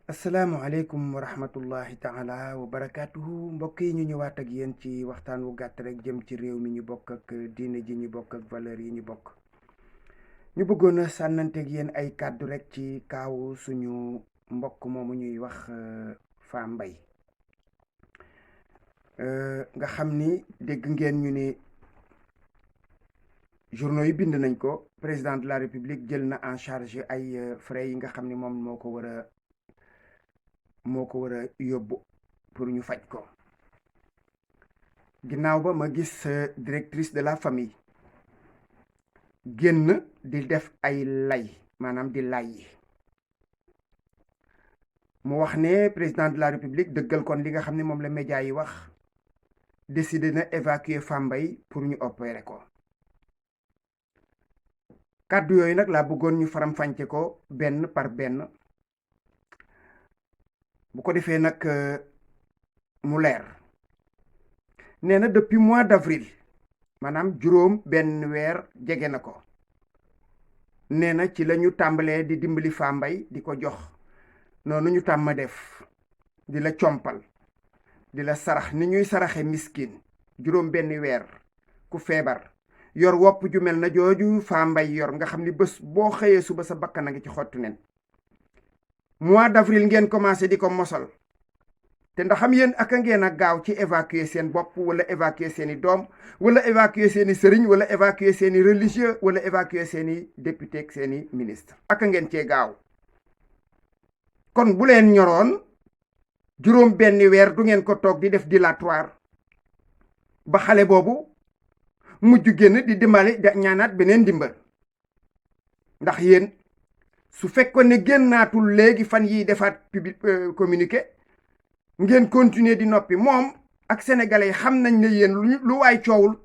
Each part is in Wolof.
asalaamualeykum wa rahmatullahi taala wa barakaatuhu mbokk yi ñu ñëwaat ak yéen ci waxtaan wu gàtt rek jëm ci réew mi ñu bokk ak diine ji ñu bokk ak valeur yi ñu bokk. ñu bëggoon a sànnanteeg yéen ay kàddu rek ci kaawu suñu mbokk moomu ñuy wax Fa Mbay. nga xam ni dégg ngeen ñu ni journaux yi bind nañ ko, président de la république jël na en charge ay frais yi nga xam ni moom moo ko war a yóbbu pour ñu faj ko. ginnaaw ba ma gis directrice de la famille génn di def ay lay, maanaam di lay mu wax ne président de la république dëggal kon li nga xam ne moom la média yi wax, décidé na évacuer Fa Mbay pour ñu opérer ko. kàddu yooyu nag laa bëggoon ñu faram-fàcce ko benn par benn, bu ko defee nag mu leer. nee na depuis mois d'avril, maanaam juróom benn weer jege na ko, nee na ci la ñu tàmbalee di dimbali Fa Mbay, di ko jox noonu ñu tàmm def, di la compal, di la sarax ni ñuy saraxe miskin. juróom benn weer ku feebar yor wopp ju mel na jooju Fa Mbay yor, nga xam ni bés boo xëyee suba sa bakkan a ngi ci xottu nen. mois d'avril ngeen commencé di ko mosal, te ndax xam yéen ak a ngeen a gaaw ci évacuer seen bopp, wala évacuer seeni doom, wala évacuer seeni sëriñ, wala évacuer seeni religieux, wala évacuer seeni député ak seeni ministre. ak a ngeen cee gaaw. kon bu leen ñoroon juróom benn weer du ngeen ko toog di def dilatoire ba xale boobu mujj génn di dimbali da ñaanaat beneen dimbal. ndax yéen su fekkoon ne génnaatul léegi fan yi defaat communiqué, ngeen continuer di noppi, moom ak sénégalais yi xam nañ ne yéen lu waay coowul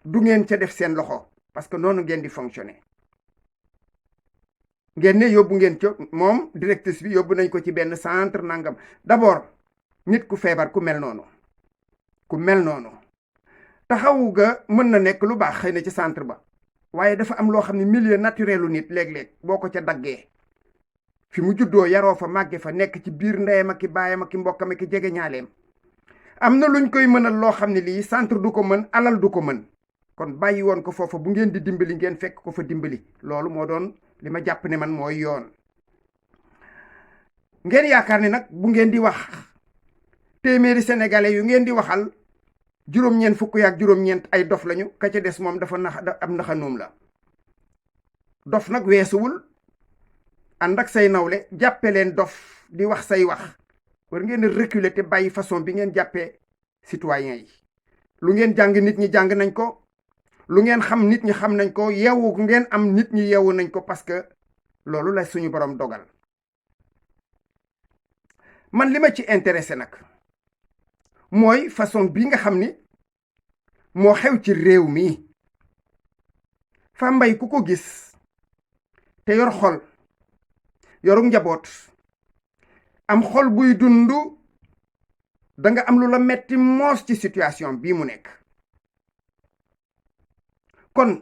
du ngeen ca def seen loxo, parce que noonu ngeen di fonctionner. ngeen ne yóbbu ngeen ca moom directrice bi yóbbu nañ ko ci benn centre nangam. d'abord nit ku feebar ku mel noonu taxawu ga mën na nekk lu baax xëy na ci centre ba, waaye dafa am loo xam ne milieu naturelu nit léeg-léeg boo ko ca daggee, fi mu juddoo yaroo fa màgge fa nekk ci biir ndeyam ak ki baayam ak ki mbokkam ak ki jege ñaaleem, am na luñ koy mënal loo xam ne lii centre du ko mën, alal du ko mën. kon bàyyi woon ko foofa, bu ngeen di dimbali ngeen fekk ko fa dimbali. loolu moo doon li ma jàpp ne man mooy yoon. ngeen yaakaar ne nag bu ngeen di wax téeméeri sénégalais yu ngeen di waxal, juróom-ñeent fukk yaak juróom-ñeent ay dof lañu, ka ca des moom dafa am naxanoom la. dof nag weesuwul ànd ak say nawle jàppe leen dof di wax say wax. war ngeen a reculer te bàyyi façon bi ngeen jàppee citoyen yi. lu ngeen jàng nit ñi jàng nañ ko, lu ngeen xam nit ñi xam nañ ko, yeewu ngeen am nit ñi yeewu nañ ko, parce que loolu la suñu borom dogal. man li ma ci intéressé nag mooy façon bi nga xam ni moo xew ci réew mi. Fa Mbay ku ko gis te yor xol, yoru njaboot, am xol buy dund, danga am lu la metti moos ci situation bii mu nekk. kon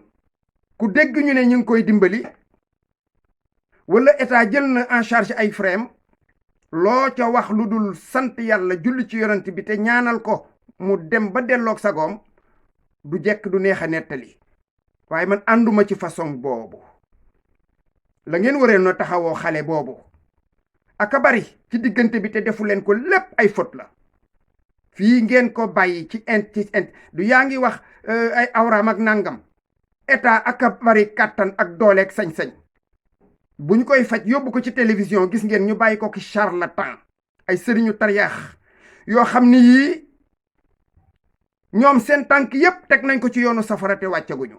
ku dégg ñu ne ñu ngi koy dimbali, wala état jël na en charge ay frais, loo ca wax lu dul sant yàlla, julli ci yonent bi te ñaanal ko mu dem ba delloog sagoom, du jekk du neex a nettali. waaye man ànduma ci façon boobu. la ngeen waree no taxawoo xale boobu aka bari ci diggante bi te defu leen ko, lépp ay faute la. fii ngeen ko bàyyi ci du yaa ngi wax ay awraam ak nangam. état aka bari kàttan ak dooleeg sañ-sañ. buñ koy faj yóbbu ko ci télévision, gis ngeen ñu bàyyi ko ki charlatan, ay sëriñu tariyaax yoo xam ni yii ñoom seen tànk yépp teg nañ ko ci yoonu safara te wàccaguñu.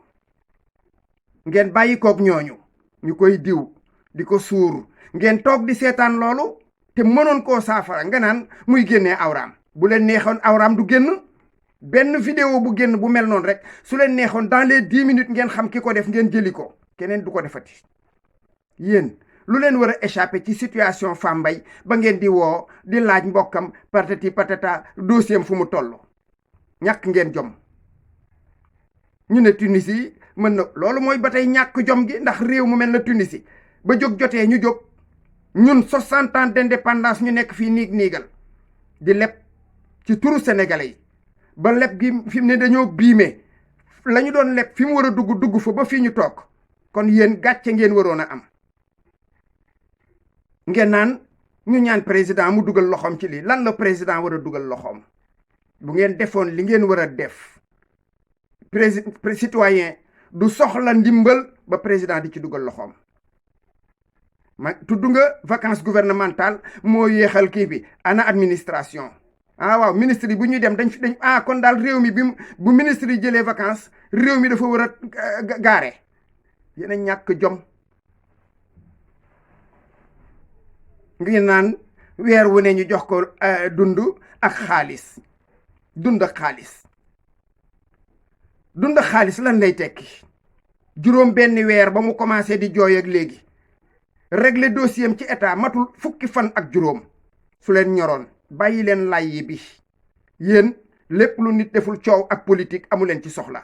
ngeen bàyyi kook ñooñu ñu koy diw di ko suur, ngeen toog di seetaan loolu te mënoon koo saafara, nga naan muy génnee awraam. bu leen neexoon awraam du génn. benn vidéo bu génn bu mel noonu rek, su leen neexoon dans les 10 minutes ngeen xam ki ko def, ngeen jëli ko, keneen du ko defati. yéen lu leen war a échapper ci situation Fa Mbay ba ngeen di woo di laaj mbokkam patati patata dossier fu mu toll. ñàkk ngeen jom. ñu ne Tunisie mën na, loolu mooy ba tey ñàkk jom gi, ndax réew mu mel na Tunisie ba jóg jotee ñu jóg ñun 60 ans d'indépendance ñu nekk fii niigal di leb ci turu sénégalais yi ba leb gi fi mu ne dañoo biime la ñu doon leb fi mu war a dugg fa ba fii ñu toog kon yéen gàcce ngeen waroon a am ngeen naan ñu ñaan président mu dugal loxoom ci lii lan la président war a dugal loxoom bu ngeen defoon li ngeen war a def citoyen du soxla ndimbal ba président di ci dugal loxoom ma tudd nga vacances gouvernementales moo yéexal kii bi ana administration waaw ministre yi bu ñuy dem dañ kon daal réew mi bu ministre yi jëlee vacances réew mi dafa war a gaare yéen a ñàkk jom ngeen naan weer wu ne ñu jox ko dund ak xaalis dund ak xaalis lan lay tekki juróom benn weer ba mu commencé di jooy ak léegi régler dossier am ci état matul fukki fan ak juróom su leen ñoroon bàyyi leen lay bi yéen lépp lu nit deful coow ak politique amu leen ci soxla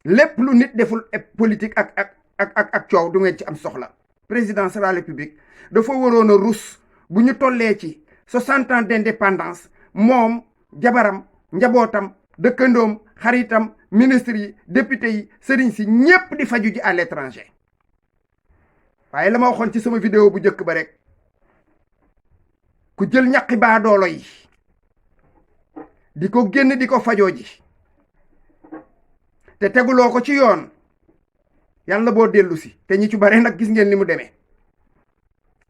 lépp lu nit deful politique ak coow du ngeen ci am soxla président de la république dafa waroon a rus bu ñu tollee ci 60 ans d'indépendance moom jabaram njabootam dëkkandoom xaritam ministre yi député yi sëriñ si ñépp di faju ji à l'étranger waaye la ma waxoon ci sama vidéo bu njëkk ba rek ku jël ñaqi baadoolo yi di ko génn di ko fajoo ji te teguloo ko ci yoon yàlla boo dellu si te ñi ci bare nag gis ngeen ni mu demee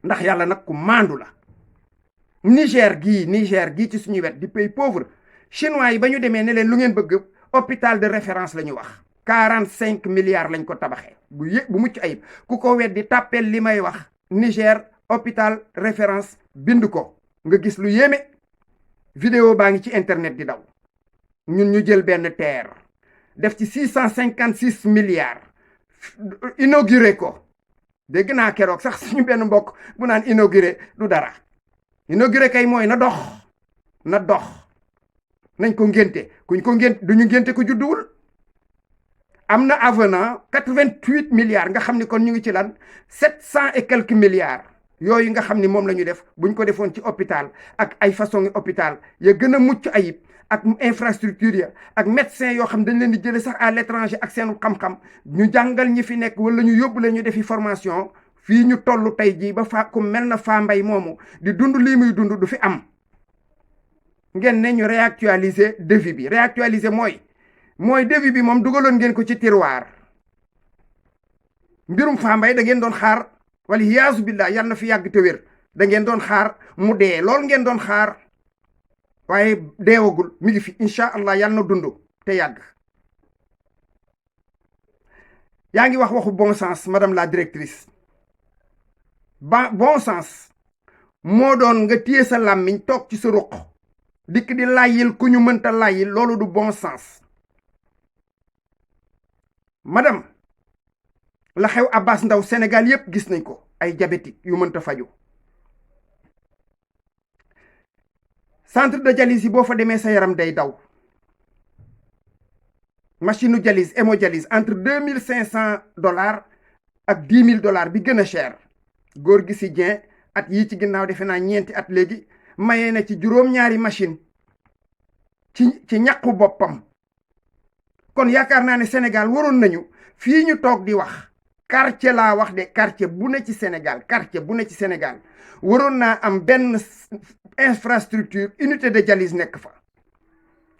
ndax yàlla nag ku maandu la Niger gii ci suñu wet di pays pauvre chinois yi ba ñu demee ne leen lu ngeen bëgg hôpital de référence la ñu wax 45 milliards lañ ko tabaxee bu mucc ayib ku ko weddi tàppel li may wax Niger hôpital référence bind ko nga gis lu yéeme vidéo baa ngi ci internet di daw ñun ñu jël benn terre def ci 656 milliards inauguré ko dégg naa keroog sax suñu benn mbokk bu naan inauguré du dara inauguré kay mooy na dox nañ ko ngénte kuñ ko ngénte duñu ngénte ko judduwul am na avenant 88 milliards nga xam ni kon ñu ngi ci lan 700 et quelques milliards yooyu nga xam ni moom la ñu def buñ ko defoon ci hôpital ak ay façon hôpital ya gën a mucc ayib ak infrastructure ya ak médecin yoo xam dañ leen di jële sax à l'étranger ak seen xam-xam ñu jàngal ñi fi nekk wala ñu yóbbu leen ñu defi formation fii ñu toll tey jii ba ku mel na Fa Mbay moomu di dund lii muy dund du fi am ngeen ne ñu réactualiser devis bi réactualiser mooy devis bi moom dugaloon ngeen ko ci tiroir mbirum Fa Mbay da ngeen doon xaar wala yaasu billah yàlla na fi yàgg te wér da ngeen doon xaar mu dee lool ngeen doon xaar waaye deewagul mi ngi fi incha allah yàlla na dund te yàgg yaa ngi waxu bon sens madame la directrice bon sens moo doon nga téye sa làmmiñ toog ci sa ruq dikk di layyil ku ñu mënta layyil loolu du bon sens madame la xew Abbas Ndao Sénégal yépp gis nañ ko ay diabétique yu mënta faju centre de dialyse yi boo fa demee sa yaram day daw machine dialyse hémodialyse entre $2,500 ak $10,000 bi gën a cher góor gi si Dieng at yii ci ginnaaw defe naa ñeenti at léegi mayee na ci juróom-ñaari machine ci ñàqu boppam kon yaakaar naa ne Sénégal waroon nañu fii ñu toog di wax quartier laa wax de quartier bu ne ci Sénégal waroon naa am benn infrastructure unité de dialyse nekk fa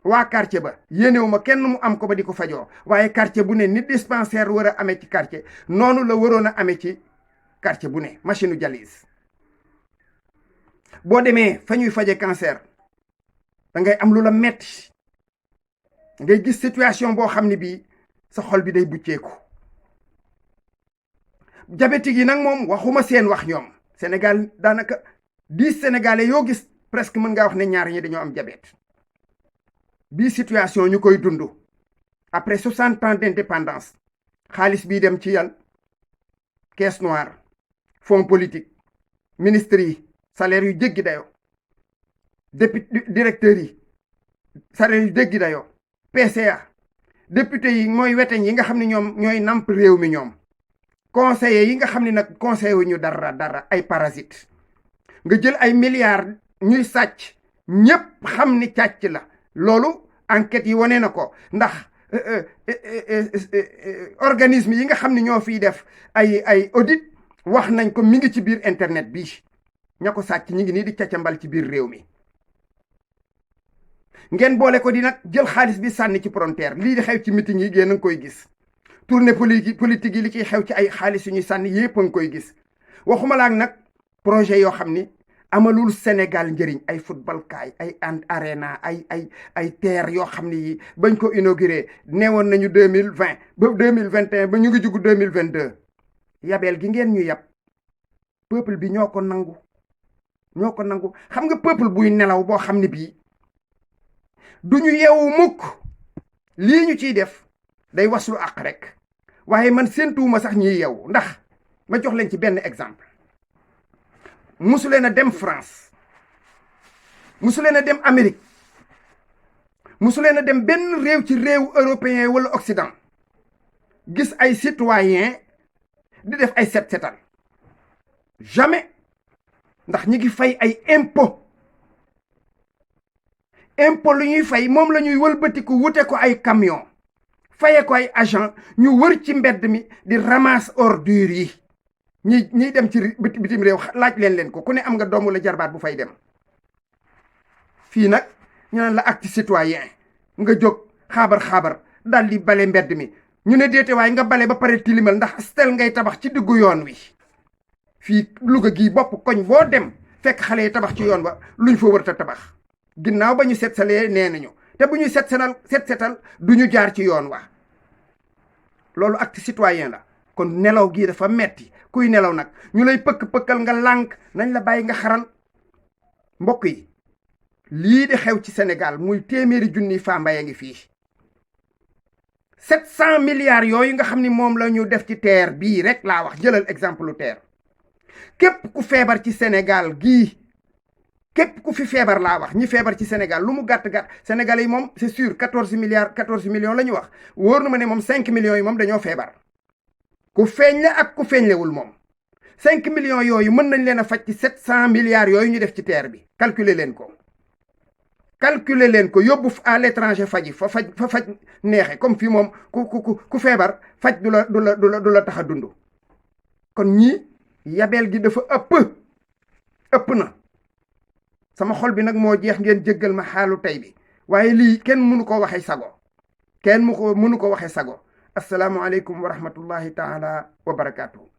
waa quartier ba yéenewuma kenn mu am ko ba di ko fajoo waaye quartier bu ne nit dispensaire war a amee ci quartier noonu la waroon a amee ci quartier bu ne machine u dialyse boo demee fa ñuy faje cancer da ngay am lu la metti ngay gis situation boo xam ne bii sa xol bi day bucceeku diabétique yi nag moom waxuma seen wax ñoom Sénégal daanaka 10 Sénégalais yoo gis presque mën ngaa wax ne ñaar ñi dañoo am diabète bii situation ñu koy dund après 60 ans d'indépendance xaalis bii dem ci yan caisse noire fonds politique ministres yi salaire yu jéggi dayoo député directeurs yi salaire yu jéggi dayoo PCA député yi mooy weteñ yi nga xam ne ñoom ñooy namp réew mi ñoom conseillers yi nga xam ne nag conseiller wu ñu dara ay parasites nga jël ay milliards ñuy sàcc ñépp xam ni càcc la loolu enquête yi wane na ko ndax organisme yi nga xam ne ñoo fiy def ay audit wax nañ ko mi ngi ci biir internet bi ña ko sàcc ñi ngi nii di càccambal ci biir réew mi ngeen boole ko di nag jël xaalis bi sànni ci frontière lii di xew ci meeting yi yéen a ngi koy gis tournée politique yi li ciy xew ci ay xaalis yu ñuy sànni yépp a ngi koy gis waxuma laak nag projet yoo xam ni amalul Sénégal njëriñ ay football kaay ay arena ay terre yoo xam ne yi bañ ko inauguré neewoon nañu 2020 ba 2021 ba ñu ngi jugu 2022 yabeel gi ngeen ñu yab peuple bi ñoo ko nangu xam nga peuple buy nelaw boo xam ne bii du ñu yeewu mukk lii ñu ciy def day waslu àq rek waaye man séentuwuma sax ñiy yeewu ndax ma jox leen ci benn exemple musu leen a dem France musu leen a dem Amérique musu leen a dem benn réew ci réew européen wala Occident gis ay citoyen di def ay setal jamais ndax ñi ngi fay ay impôt lu ñuy fay moom la ñuy wëlbatiku wute ko ay camion faye ko ay agent ñu wër ci mbedd mi di ramasse ordures yi ñiy dem ci bitim réew laaj leen ko ku ne am nga doom wala jarbaat bu fay dem fii nag ñu naan la acte citoyen nga jóg xaabar daal di bale mbedd mi ñu ne déete waaye nga bale ba pare tilimal ndax stel ngay tabax ci diggu yoon wi fii Louga gii bopp koñ boo dem fekk xale yi tabax ci yoon wa luñ fa wërta tabax ginnaaw ba ñu setsalee nee nañu te bu ñuy setal du ñu jaar ci yoon wa loolu acte citoyen la kon nelaw gii dafa metti kuy nelaw nag ñu lay pëkk-pëkkal nga lànk nañ la bàyyi nga xaran mbokk yi lii di xew ci Sénégal muy téeméeri junniy Fambaye a ngi fii 700 milliards yooyu nga xam ni moom la ñu def ci TER bii rek laa wax jëlal exemple TER képp ku feebar ci Sénégal gii képp ku fi feebar laa wax ñi feebar ci Sénégal lu mu gàtt Sénégalais yi moom c'est sûr 14 millions la ñu wax wóor na ma ne moom 5 millions yi moom dañoo feebar ku feeñ la ak ku feeñlewul moom 5 millions yooyu mën nañ leen a faj ci 700 milliards yooyu ñu def ci TER bi calculer leen ko yóbbu à l'étranger faji fa faj neexe comme fii moom ku feebar faj du la tax a dund kon ñii yabeel gi dafa ëpp na sama xol bi nag moo jeex ngeen jéggal ma xaalu tey bi waaye lii kenn mënu ko waxee sago assalaamu aleykum wa rahmatullahi taala wa barakaatu.